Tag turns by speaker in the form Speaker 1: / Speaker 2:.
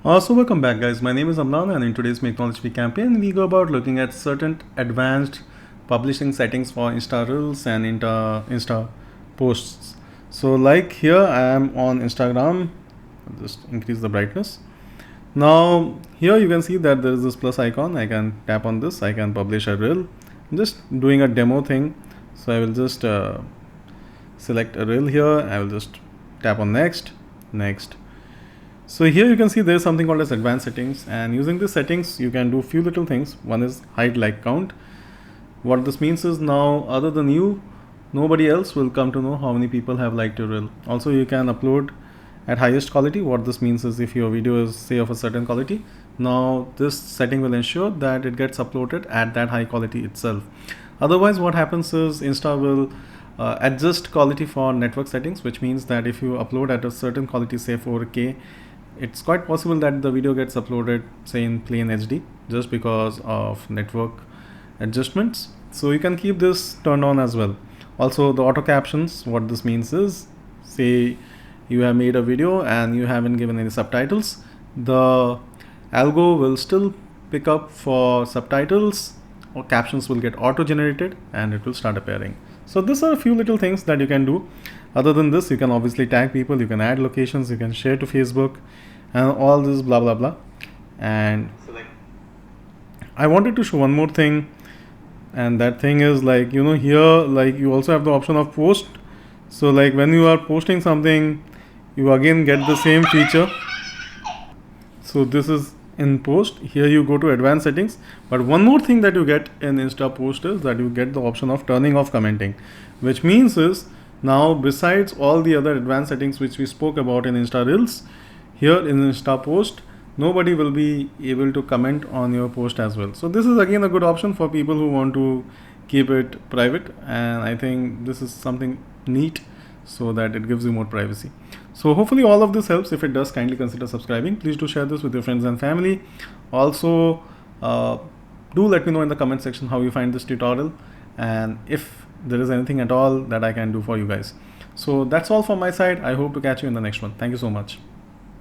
Speaker 1: So welcome back guys, my name is Amlan and in today's Make Knowledge Week campaign we go about looking at certain advanced publishing settings for Insta Reels and Insta posts. So like here I am on Instagram, I'll just increase the brightness. Now here you can see that there is this plus icon. I can tap on this, I can publish a reel. I'm just doing a demo thing, so I will just select a reel here. I will just tap on next. So here you can see there is something called as advanced settings, and using these settings you can do few little things. One is hide like count. What this means is now other than you, nobody else will come to know how many people have liked your reel. Also you can upload at highest quality. What this means is if your video is say of a certain quality, now this setting will ensure that it gets uploaded at that high quality itself. Otherwise what happens is Insta will adjust quality for network settings, which means that if you upload at a certain quality, say 4K, it's quite possible that the video gets uploaded say in plain HD just because of network adjustments. So you can keep this turned on as well. Also the auto captions, what this means is say you have made a video and you haven't given any subtitles, the algo will still pick up for subtitles, or captions will get auto generated and it will start appearing. So these are a few little things that you can do. Other than this, you can obviously tag people, you can add locations, you can share to Facebook and all this blah blah blah. And I wanted to show one more thing, and that thing is like, you know, here like you also have the option of post. So like when you are posting something, you again get the same feature. So this is in post. Here you go to advanced settings, but one more thing that you get in Insta post is that you get the option of turning off commenting, which means is now besides all the other advanced settings which we spoke about in Insta Reels, here in Insta post nobody will be able to comment on your post as well. So this is again a good option for people who want to keep it private, and I think this is something neat so that it gives you more privacy. So hopefully all of this helps. If it does, kindly consider subscribing. Please do share this with your friends and family. Also do let me know in the comment section how you find this tutorial and if there is anything at all that I can do for you guys. So that's all from my side. I hope to catch you in the next one. Thank you so much.